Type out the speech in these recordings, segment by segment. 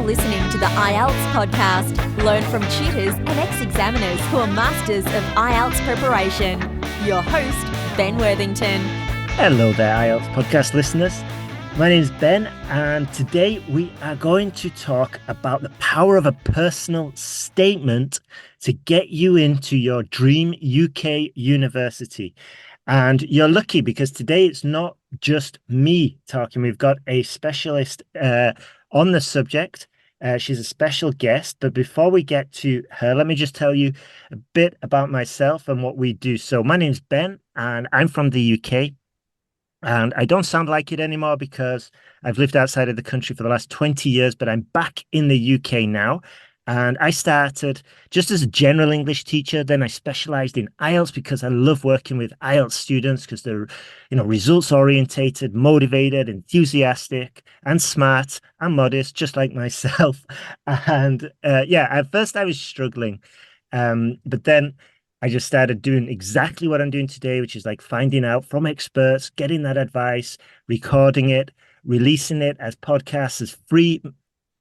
listening to the IELTS podcast. Learn from tutors and ex-examiners who are masters of IELTS preparation. Your host, Ben Worthington. Hello there, IELTS podcast listeners. My name is Ben, and today we are going to talk about the power of a personal statement to get you into your dream UK university. And you're lucky because today it's not just me talking. We've got a specialist on the subject. She's a special guest. But before we get to her, let me just tell you a bit about myself and what we do. So my name's Ben, and I'm from the UK. And I don't sound like it anymore because I've lived outside of the country for the last 20 years, but I'm back in the UK now. And I started just as a general English teacher. Then I specialized in IELTS because I love working with IELTS students because they're, results orientated, motivated, enthusiastic, and smart and modest, just like myself. And at first I was struggling, but then I just started doing exactly what I'm doing today, which is like finding out from experts, getting that advice, recording it, releasing it as podcasts, as free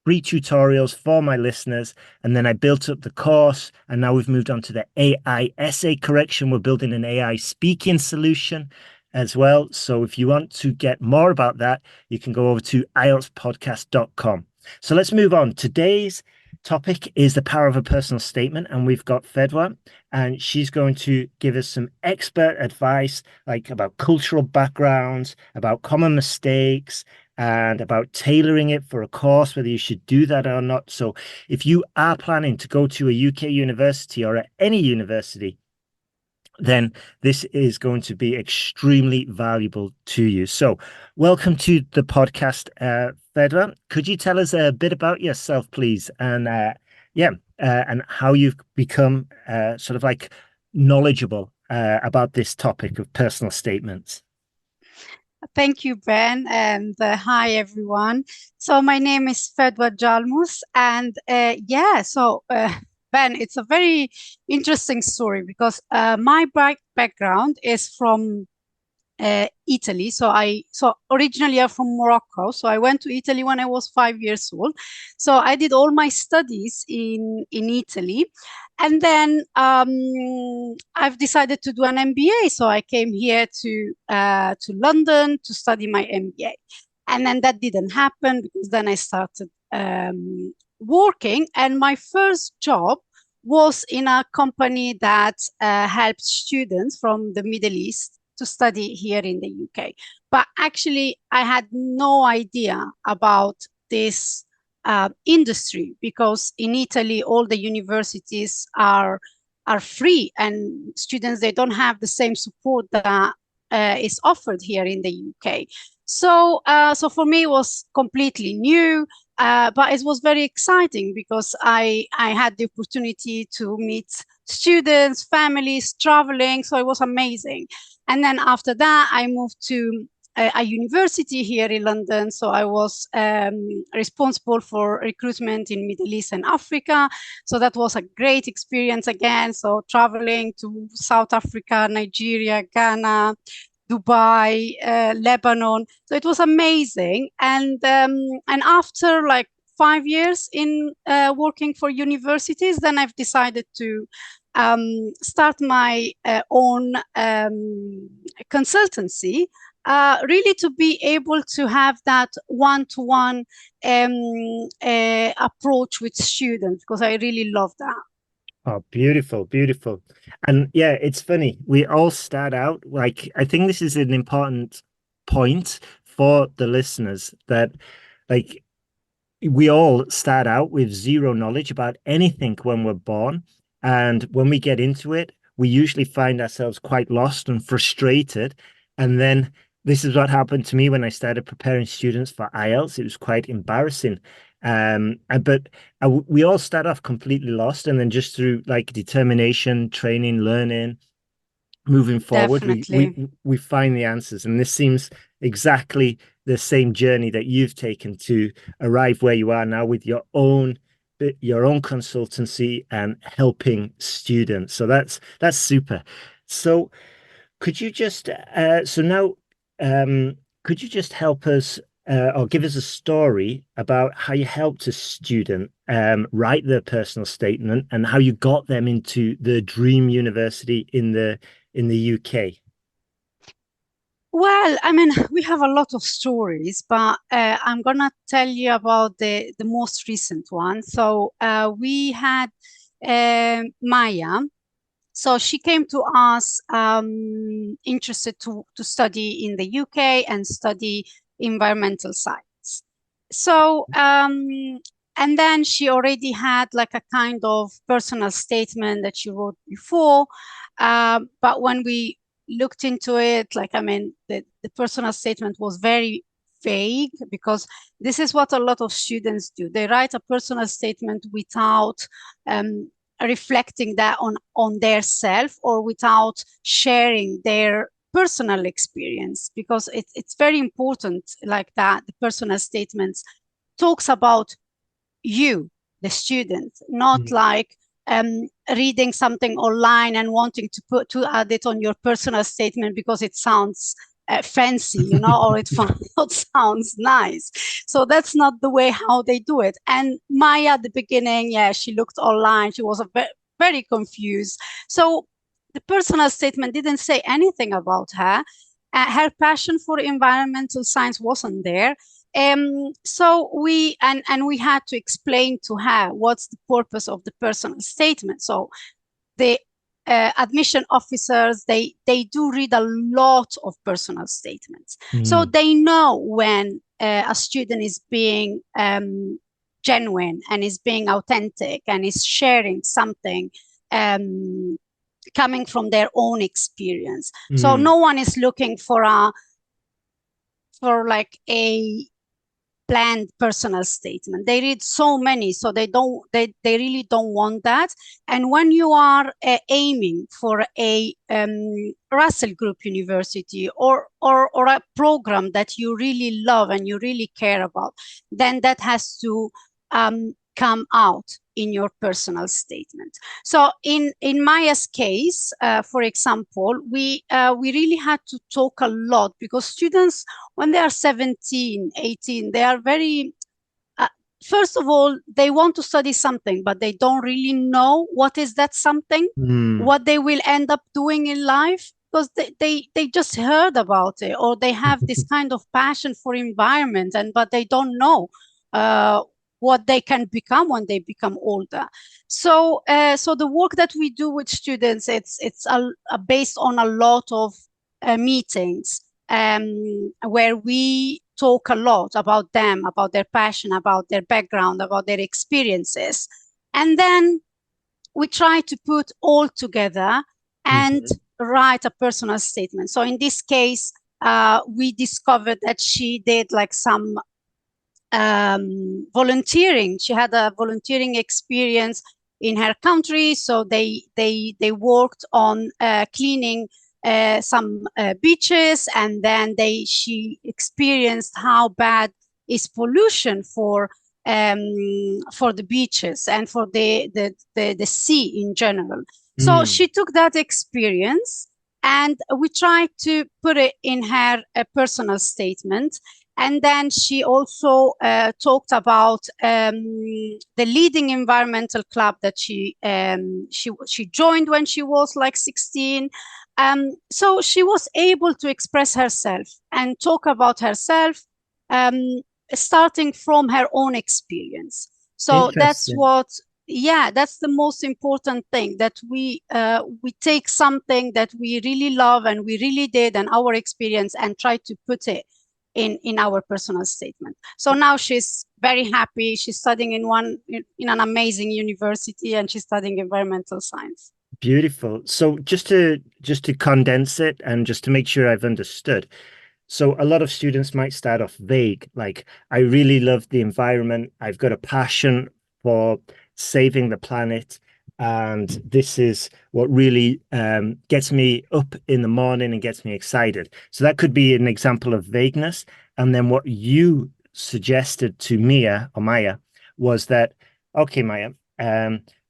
tutorials for my listeners. And then I built up the course, and now we've moved on to the AI essay correction. We're building an AI speaking solution as well. So if you want to get more about that, you can go over to IELTSpodcast.com. So let's move on. Today's topic is the power of a personal statement, and we've got Fedwa, and she's going to give us some expert advice, like about cultural backgrounds, about common mistakes, and about tailoring it for a course, whether you should do that or not. So if you are planning to go to a UK university or at any university, then this is going to be extremely valuable to you. So welcome to the podcast, Fedwa. Could you tell us a bit about yourself, please? And and how you've become sort of like knowledgeable about this topic of personal statements. Thank you, Ben, and hi, everyone. So my name is Fedwa Jalmus, and Ben, it's a very interesting story because my background is from Italy. So originally I'm from Morocco. So I went to Italy when I was 5 years old. So I did all my studies in Italy. And then I've decided to do an MBA. So I came here to London to study my MBA. And then that didn't happen because then I started working. And my first job was in a company that helped students from the Middle East to study here in the UK. But actually, I had no idea about this industry because in Italy, all the universities are free, and students, they don't have the same support that is offered here in the UK. So for me, it was completely new, but it was very exciting because I had the opportunity to meet students, families, traveling. So it was amazing. And then after that, I moved to a university here in London. So I was responsible for recruitment in Middle East and Africa. So that was a great experience again. So traveling to South Africa, Nigeria, Ghana, Dubai, Lebanon. So it was amazing. And after like 5 years in working for universities, then I've decided to start my own consultancy, really to be able to have that one-to-one approach with students, because I really love that. Oh, beautiful, beautiful. And yeah, it's funny. We all start out like, I think this is an important point for the listeners that like we all start out with zero knowledge about anything when we're born. And when we get into it, we usually find ourselves quite lost and frustrated. And then this is what happened to me when I started preparing students for IELTS. It was quite embarrassing. But we all start off completely lost, and then just through like determination, training, learning, moving forward, we find the answers. And this seems exactly the same journey that you've taken to arrive where you are now with your own consultancy and helping students. So that's super. So could you just could you just help us or give us a story about how you helped a student write their personal statement and how you got them into the dream university in the UK. Well, I mean, we have a lot of stories, but I'm gonna tell you about the most recent one. So we had Maya. So she came to us interested to study in the UK and study environmental science. So and then she already had like a kind of personal statement that she wrote before, but when we looked into it, like, I mean, the personal statement was very vague, because this is what a lot of students do. They write a personal statement without reflecting that on their self, or without sharing their personal experience, because it's very important, like that the personal statements talks about you, the student, not like reading something online and wanting to add it on your personal statement because it sounds fancy, you know, or it sounds nice. So that's not the way how they do it. And Maya at the beginning, yeah, she looked online, she was very confused. So the personal statement didn't say anything about her. Her passion for environmental science wasn't there. So we had to explain to her what's the purpose of the personal statement. So the admission officers, they do read a lot of personal statements. So they know when a student is being genuine and is being authentic and is sharing something coming from their own experience. So no one is looking for like a planned personal statement. They read so many, so they really don't want that. And when you are aiming for a Russell Group University or a program that you really love and you really care about, then that has to come out in your personal statement. So in Maya's case, for example, we really had to talk a lot, because students, when they are 17, 18, they are very, first of all, they want to study something, but they don't really know what is that something, what they will end up doing in life, because they just heard about it, or they have this kind of passion for environment, but they don't know what they can become when they become older. So so the work that we do with students, it's based on a lot of meetings where we talk a lot about them, about their passion, about their background, about their experiences. And then we try to put all together and write a personal statement. So in this case, we discovered that she did like some volunteering. She had a volunteering experience in her country. So they worked on cleaning some beaches, and then she experienced how bad is pollution for the beaches and for the sea in general. So she took that experience, and we tried to put it in her personal statement. And then she also talked about the leading environmental club that she joined when she was like 16. So she was able to express herself and talk about herself, starting from her own experience. So that's that's the most important thing, that we take something that we really love and we really did, and our experience, and try to put it in our personal statement. So now she's very happy. She's studying in an amazing university, and she's studying environmental science. Beautiful. So just to condense it and just to make sure I've understood. So a lot of students might start off vague, like, I really love the environment. I've got a passion for saving the planet. And this is what really gets me up in the morning and gets me excited. So that could be an example of vagueness. And then what you suggested to Maya was that, okay, Maya,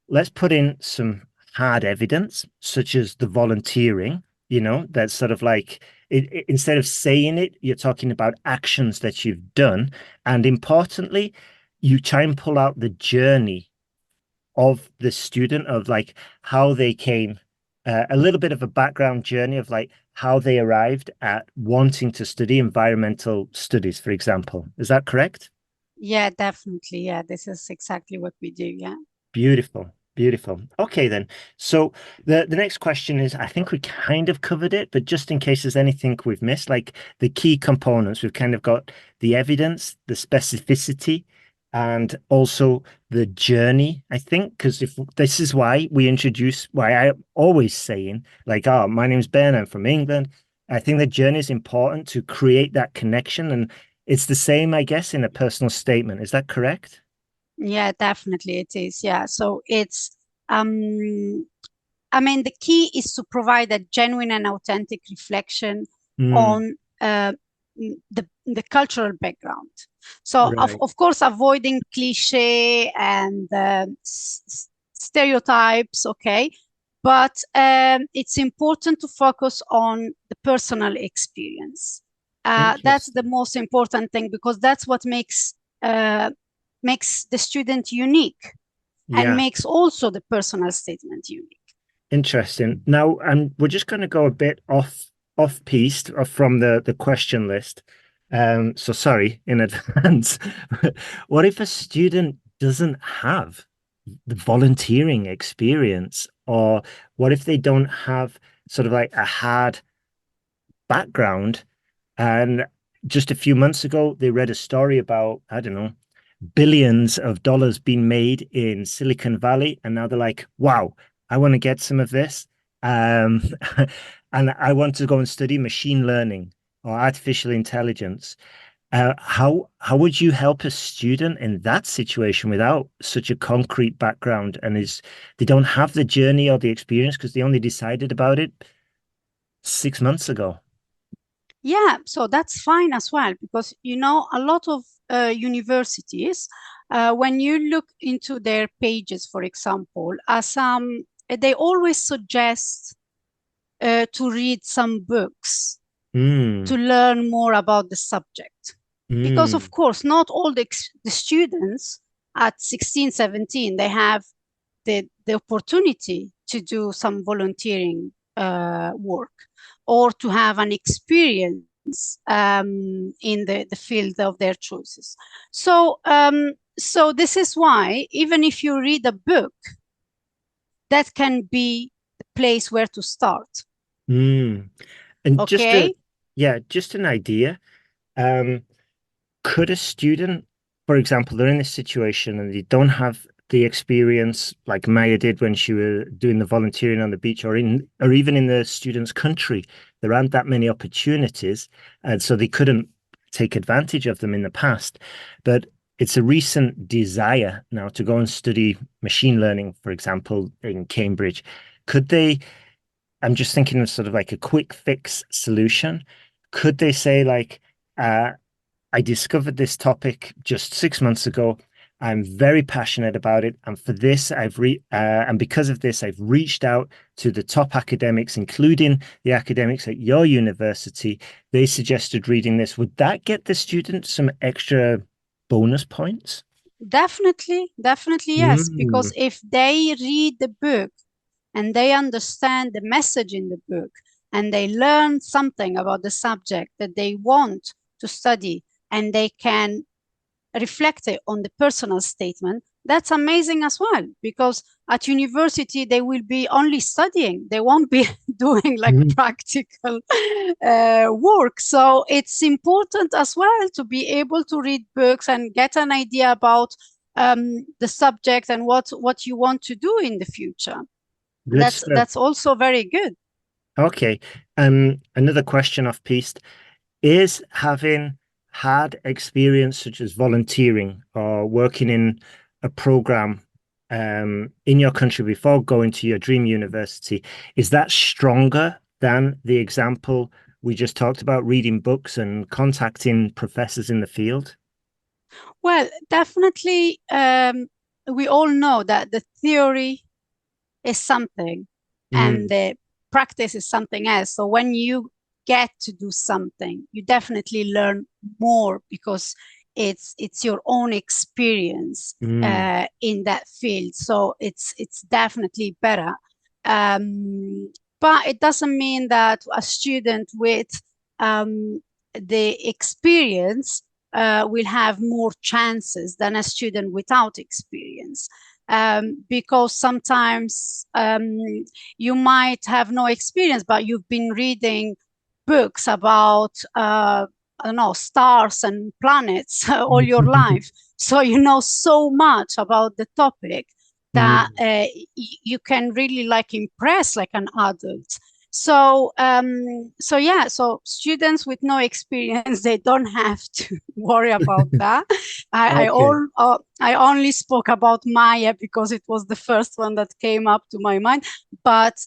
let's put in some hard evidence, such as the volunteering, that's sort of like instead of saying it, you're talking about actions that you've done. And importantly, you try and pull out the journey of the student of like how they came, a little bit of a background journey of like how they arrived at wanting to study environmental studies, for example. Is that correct? Yeah, definitely. Yeah, this is exactly what we do. Yeah. Beautiful, beautiful. Okay, then. So the next question is, I think we kind of covered it, but just in case there's anything we've missed, like the key components, we've kind of got the evidence, the specificity, and also the journey, I think, because if this is why I'm always saying, like, oh, my name's Ben, I'm from England. I think the journey is important to create that connection. And it's the same, I guess, in a personal statement. Is that correct? Yeah, definitely it is. Yeah. So it's um I mean the key is to provide a genuine and authentic reflection Mm, on the cultural background. So right. of course avoiding cliche and stereotypes, okay? But it's important to focus on the personal experience. That's the Interesting. most important thing because that's what uh, makes the student unique and Yeah, makes also the personal statement unique. interesting. Now, we're just going to go a bit off piste from the question list. So sorry in advance. What if a student doesn't have the volunteering experience, or what if they don't have sort of like a hard background? And just a few months ago, they read a story about, I don't know, billions of dollars being made in Silicon Valley. And now they're like, wow, I want to get some of this. Um, and I want to go and study machine learning or artificial intelligence. How would you help a student in that situation without such a concrete background and is they don't have the journey or the experience because they only decided about it 6 months ago? Yeah, so that's fine as well because you know a lot of universities, when you look into their pages, for example, they always suggest to read some books to Mm, learn more about the subject. Because of mm, course, not all the students at 16, 17, they have the opportunity to do some volunteering work or to have an experience in the field of their choices. So this is why even if you read a book, that can be the place where to start. mm. And Okay. just an idea. Um, could a student, for example, they're in this situation and they don't have the experience like Maya did when she was doing the volunteering on the beach or even in the student's country, there aren't that many opportunities, and so they couldn't take advantage of them in the past. But it's a recent desire now to go and study machine learning, for example, in Cambridge. Could they I'm just thinking of sort of like a quick fix solution. Could they say like, uh, I discovered this topic just 6 months ago. I'm very passionate about it, and for this, and because of this, I've reached out to the top academics, including the academics at your university. They suggested reading this. Would that get the student some extra bonus points? Definitely, definitely, yes. Because Mm, if they read the book and they understand the message in the book and they learn something about the subject that they want to study and they can reflect it on the personal statement, that's amazing as well. Because at university, they will be only studying, they won't be doing like mm, practical work. So it's important as well to be able to read books and get an idea about the subject and what you want to do in the future. good That's stuff. that's also very good. Okay. Another question off piste. Is having had experience such as volunteering or working in a program in your country before going to your dream university, is that stronger than the example we just talked about, reading books and contacting professors in the field? Well, definitely, we all know that the theory is something and Mm, the practice is something else. So when you get to do something, you definitely learn more because it's your own experience in that field. So it's definitely better. But it doesn't mean that a student with the experience will have more chances than a student without experience. Because sometimes you might have no experience, but you've been reading books about I don't know, stars and planets all your life. So you know so much about the topic that you can really like impress like an adult. So so students with no experience, they don't have to worry about that. I only spoke about Maya because it was the first one that came up to my mind, but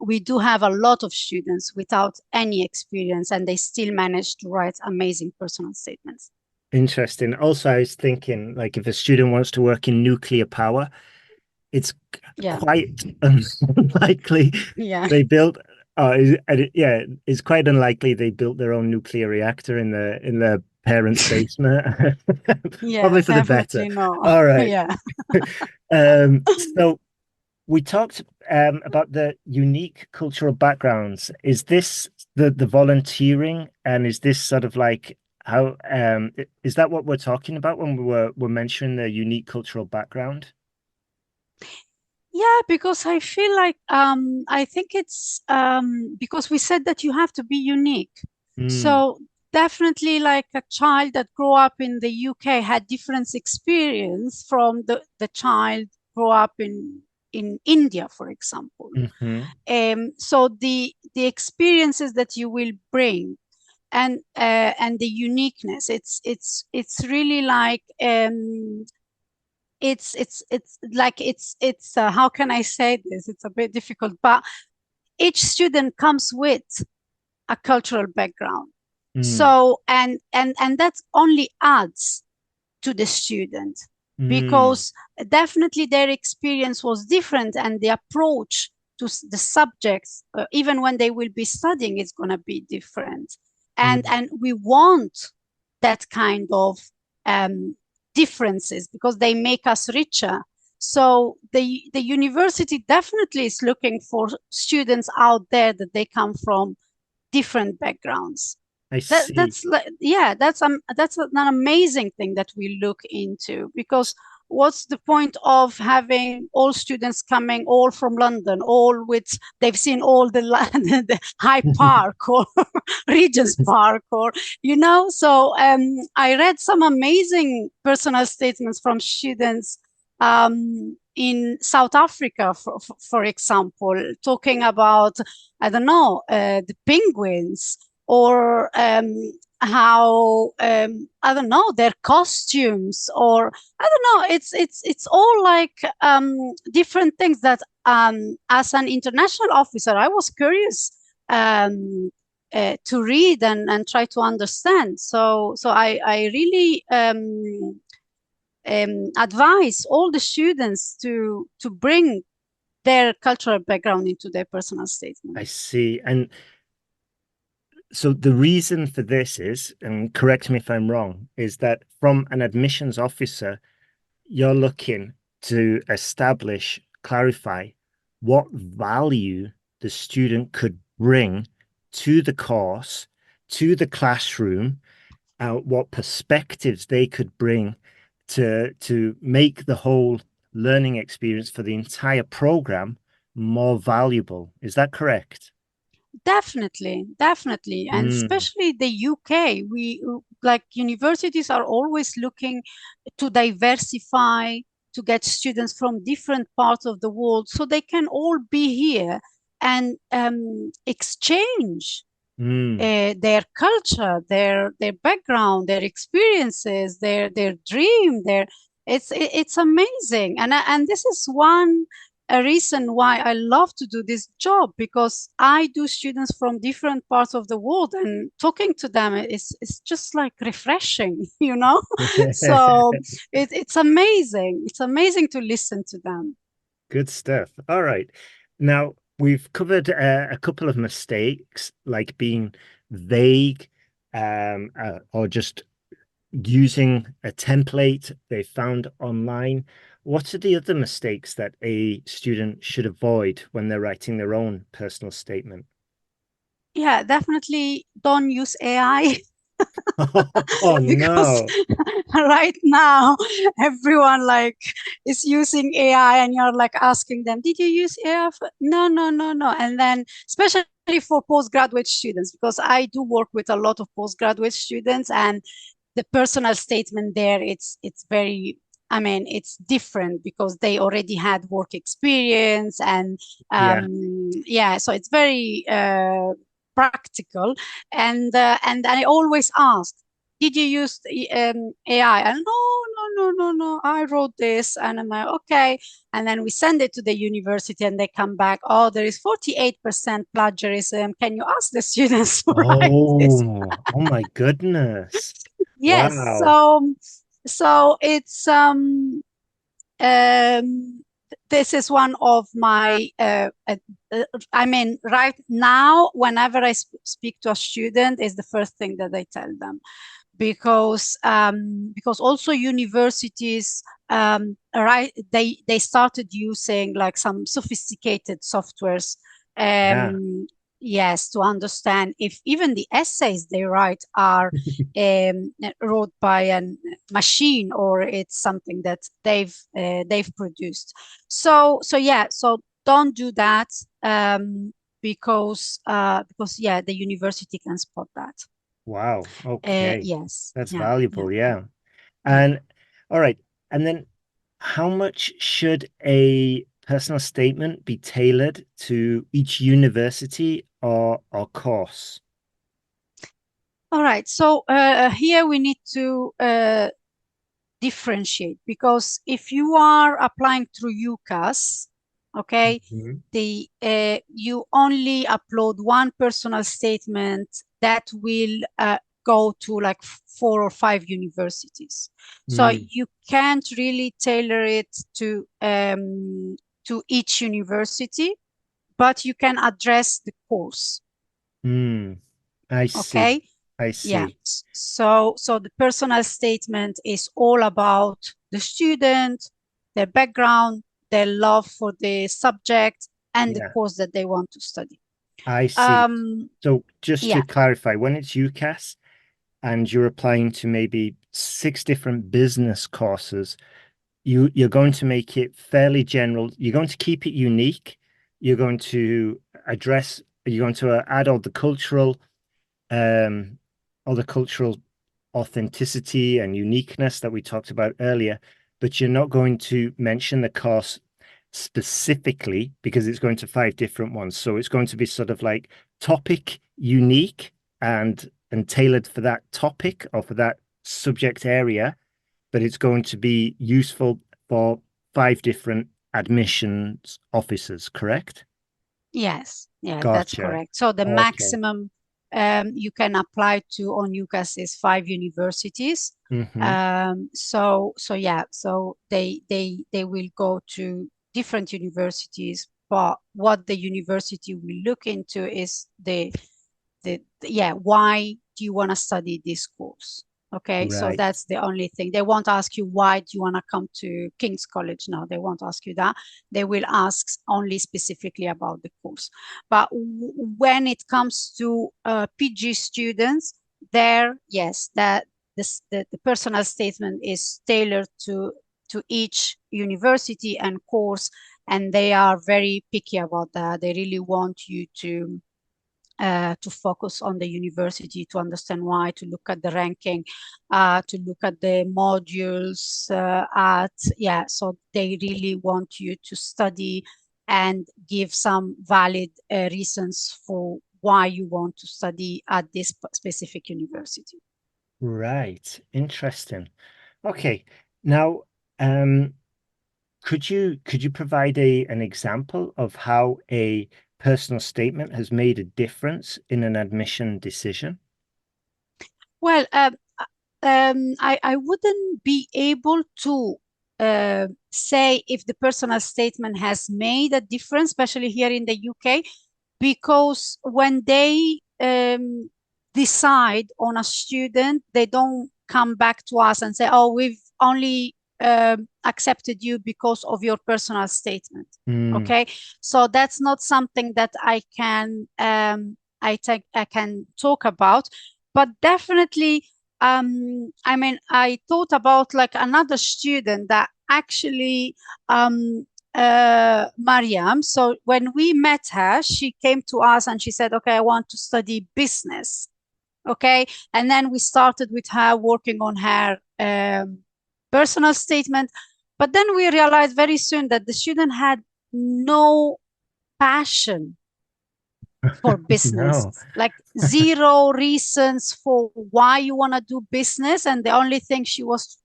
we do have a lot of students without any experience, and they still manage to write amazing personal statements. Interesting. Also, I was thinking, like, if a student wants to work in nuclear power, it's quite unlikely they built. It's quite unlikely they built their own nuclear reactor in their parents' basement. Probably for the better. No. All right. So we talked about the unique cultural backgrounds. Is this the volunteering, and is this sort of like how is that what we're talking about when we're mentioning the unique cultural background? Yeah, because I feel like I think it's because we said that you have to be unique. So definitely like a child that grew up in the UK had different experience from the child grew up in India, for example. So the experiences that you will bring and the uniqueness, it's really like it's how can I say this? It's a bit difficult, but each student comes with a cultural background. So and that only adds to the student because definitely their experience was different, and the approach to the subjects, even when they will be studying, is going to be different. And we want that kind of differences because they make us richer. So the university definitely is looking for students out there that they come from different backgrounds. I see. That's an amazing thing that we look into, because what's the point of having all students coming all from London, all with they've seen all the Hyde Park or Regent's Park, or so I read some amazing personal statements from students in South Africa, for example, talking about the penguins, or how I don't know, their costumes, or I don't know, it's all like different things that as an international officer I was curious to read and try to understand. So I really advise all the students to bring their cultural background into their personal statement. I see. And so the reason for this is, and correct me if I'm wrong, is that from an admissions officer, you're looking to establish, clarify what value the student could bring to the course, to the classroom, what perspectives they could bring to make the whole learning experience for the entire program more valuable. Is that correct? Definitely. And especially the UK, we like universities are always looking to diversify, to get students from different parts of the world so they can all be here and exchange their culture, their background, their experiences, their dream, it's amazing. And this is a reason why I love to do this job, because I do students from different parts of the world, and talking to them is just like refreshing, So it's amazing. It's amazing to listen to them. Good stuff. All right. Now, we've covered a couple of mistakes, like being vague, or just using a template they found online. What are the other mistakes that a student should avoid when they're writing their own personal statement? Yeah, definitely don't use AI. Oh Because no. right now everyone like is using AI, and you're like asking them, did you use AI? No, no, no, no. And then especially for postgraduate students, because I do work with a lot of postgraduate students, and the personal statement there, it's very, I mean, it's different because they already had work experience, and Yeah. yeah, so it's very practical. And I always ask, did you use AI? And no, no, no, no, no, I wrote this. And I'm like, okay. And then we send it to the university, and they come back, oh, there is 48% plagiarism. Can you ask the students to write this? Oh my goodness. Yes. Wow. So it's this is one of my I mean, right now, whenever I speak to a student, is the first thing that I tell them, because also universities, right, they started using like some sophisticated softwares, Yeah. yes, to understand if even the essays they write are wrote by a machine, or it's something that they've produced. So yeah, so don't do that, because yeah, the university can spot that. Wow. Okay. Yes. That's Yeah. Yeah. valuable. Yeah. Yeah. And all right. And then how much should a personal statement be tailored to each university or course? All right. So here we need to differentiate, because if you are applying through UCAS, okay, Mhm. the you only upload one personal statement that will go to like 4 or 5 universities. So Mm, you can't really tailor it to each university, but you can address the course. mm. I see. Okay. I Yeah. see. So the personal statement is all about the student, their background, their love for the subject, and the Yeah, course that they want to study. I see. Um, So just to yeah. clarify, when it's UCAS and you're applying to maybe 6 different business courses, you're going to make it fairly general. You're going to keep it unique. You're going to you're going to add um, all the cultural authenticity and uniqueness that we talked about earlier, but you're not going to mention the course specifically because it's going to 5 different ones. So it's going to be sort of like topic unique and tailored for that topic or for that subject area, but it's going to be useful for 5 different admissions officers, correct? Yes. Yeah, that's Gotcha. correct. So the Okay. maximum you can apply to on UCAS is 5 universities. Mm-hmm. So yeah, so they will go to different universities, but what the university will look into is yeah, why do you want to study this course? Okay, so Right. that's the only thing. They won't ask you why do you want to come to King's College. No, they won't ask you that. They will ask only specifically about the course. But when it comes to PG students, there, yes, that the personal statement is tailored to each university and course, and they are very picky about that. They really want you to focus on the university, to understand why, to look at the ranking, to look at the modules, yeah, so they really want you to study and give some valid reasons for why you want to study at this specific university. Right. Interesting. Okay. Now, um, could you provide an example of how a personal statement has made a difference in an admission decision? Well, I wouldn't be able to say if the personal statement has made a difference, especially here in the UK, because when they decide on a student, they don't come back to us and say, "Oh, we've only accepted you because of your personal statement." Okay, so that's not something that I can talk about, but definitely, I mean, I thought about like another student that actually, Mariam. So when we met her, she came to us and she said, "Okay, I want to study business." Okay, and then we started with her working on her personal statement, but then we realized very soon that the student had no passion for business, No. like zero reasons for why you want to do business, and the only thing she was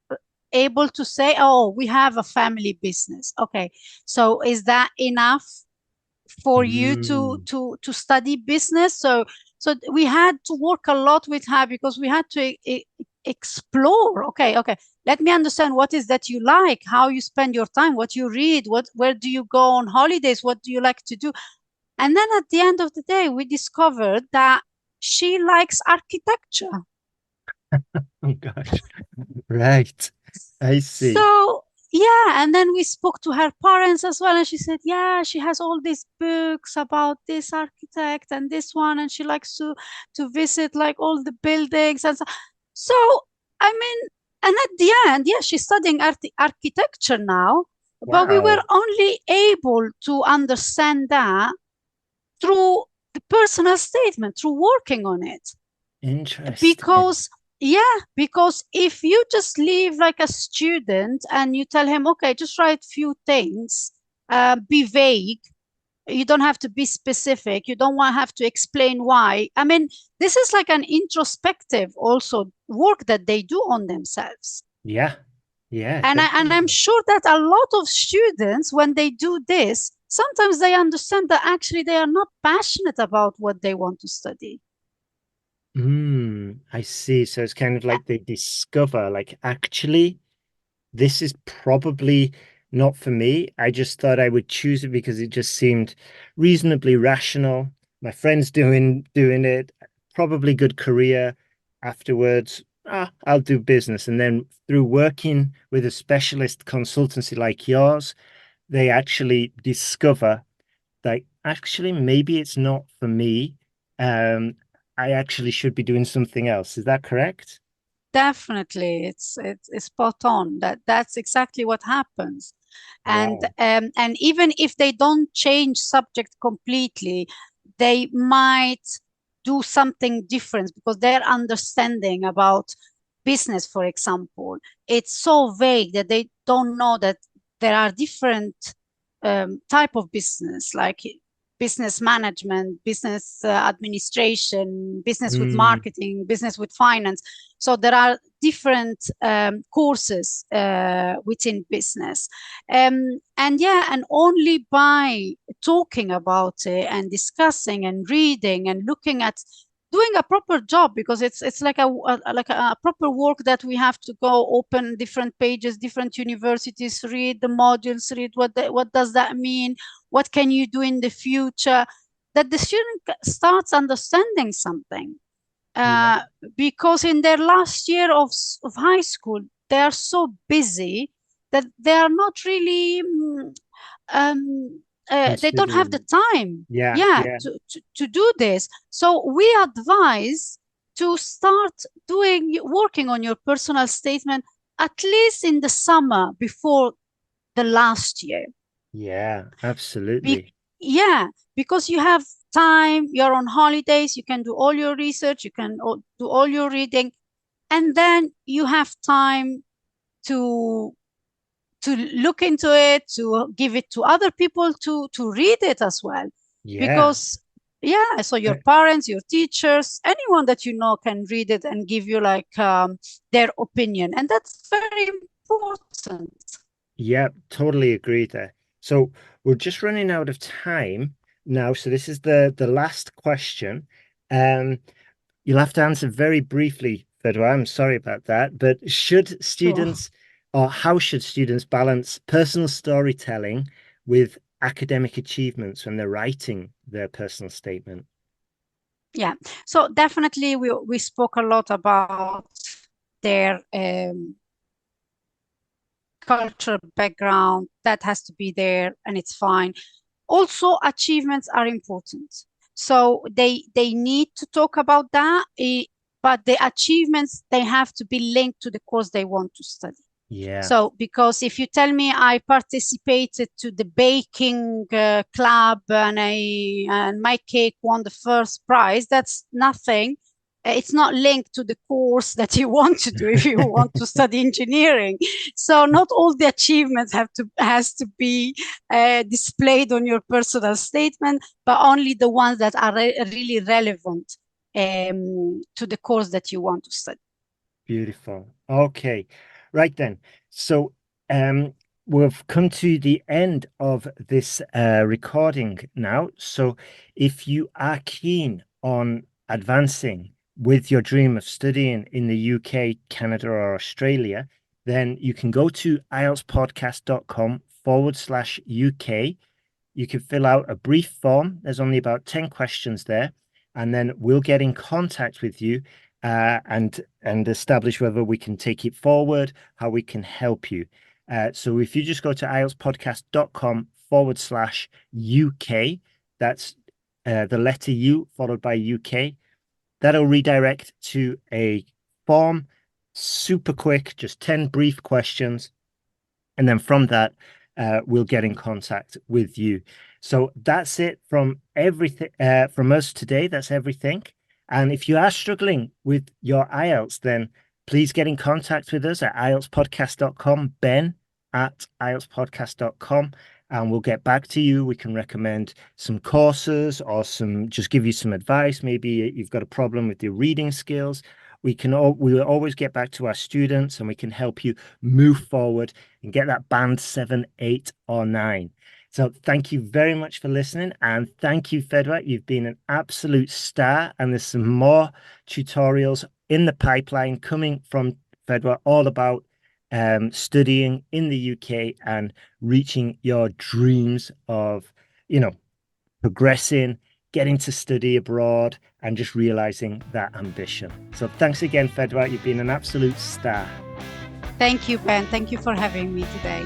able to say, "Oh, we have a family business." Okay, so is that enough for you to study business? So we had to work a lot with her because we had to explore. Okay, let me understand what is that you like, how you spend your time, what you read, where do you go on holidays, what do you like to do. And then at the end of the day, we discovered that she likes architecture. Oh gosh. Right. I see. So yeah, and then we spoke to her parents as well, and she said, yeah, she has all these books about this architect and this one, and she likes to visit like all the buildings and so. So I mean, and at the end, yeah, she's studying architecture now, but we were Wow. only able to understand that through the personal statement, through working on it. Interesting. Because if you just leave like a student and you tell him, okay, just write few things, be vague, you don't have to be specific, you don't want to have to explain why. I mean, this is like an introspective also work that they do on themselves. Yeah. Yeah, And I'm definitely. sure that a lot of students, when they do this, sometimes they understand that actually they are not passionate about what they want to study. I see. So it's kind of like they discover, like, actually, this is probably not for me. I just thought I would choose it because it just seemed reasonably rational. My friend's doing it, probably good career afterwards. I'll do business. And then through working with a specialist consultancy like yours, they actually discover that actually maybe it's not for me. Um, I actually should be doing something else. Is that correct? Definitely, it's spot on. That's exactly what happens. Wow. And even if they don't change subject completely, they might do something different because their understanding about business, for example, it's so vague that they don't know that there are different type of business, like business management, business administration, business with Mm, marketing, business with finance. So there are different courses within business. And yeah, and only by talking about it and discussing and reading and looking at doing a proper job, because it's like a proper work that we have to go open different pages, different universities, read the modules, read what does that mean, what can you do in the future, that the student starts understanding something. yeah, uh, because in their last year of high school, they are so busy that they are not really um, they don't have the considering. time, Yeah, yeah, yeah. to do this. So we advise to start working on your personal statement at least in the summer before the last year. Yeah, Be- absolutely. yeah, because you have time, you're on holidays, you can do all your research, you can do all your reading, and then you have time to look into it, to give it to other people to read it as well. Yeah. Because yeah, so your Uh, parents, your teachers, anyone that you know can read it and give you like their opinion, and that's very important. Yeah, totally agree there. So we're just running out of time now. So this is the last question. Um, you'll have to answer very briefly, Fedwa. I'm sorry about that. But should Sure. students or how should students balance personal storytelling with academic achievements when they're writing their personal statement? Yeah, so definitely we spoke a lot about their cultural background. That has to be there, and it's fine. Also, achievements are important, so they need to talk about that, but the achievements, they have to be linked to the course they want to study. Yeah. So, because if you tell me I participated to the baking club and my cake won the first prize, that's nothing. It's not linked to the course that you want to do if you want to study engineering. So not all the achievements has to be displayed on your personal statement, but only the ones that are really relevant to the course that you want to study. Beautiful. Okay. Right then. So we've come to the end of this recording now. So if you are keen on advancing with your dream of studying in the UK, Canada, or Australia, then you can go to ieltspodcast.com/UK. You can fill out a brief form. There's only about 10 questions there. And then we'll get in contact with you and establish whether we can take it forward, how we can help you. So if you just go to ieltspodcast.com/UK, that's the letter U followed by UK, that'll redirect to a form, super quick, just 10 brief questions. And then from that, we'll get in contact with you. So that's it from everything from us today. That's everything. And if you are struggling with your IELTS, then please get in contact with us at ieltspodcast.com, ben@ieltspodcast.com, and we'll get back to you. We can recommend some courses or just give you some advice. Maybe you've got a problem with your reading skills. We will always get back to our students, and we can help you move forward and get that band 7, 8, or 9. So thank you very much for listening, and thank you, Fedwa. You've been an absolute star, and there's some more tutorials in the pipeline coming from Fedwa all about studying in the UK and reaching your dreams of, progressing, getting to study abroad, and just realizing that ambition. So thanks again, Fedwa. You've been an absolute star. Thank you, Ben. Thank you for having me today.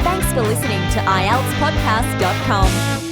Thanks for listening to IELTSpodcast.com.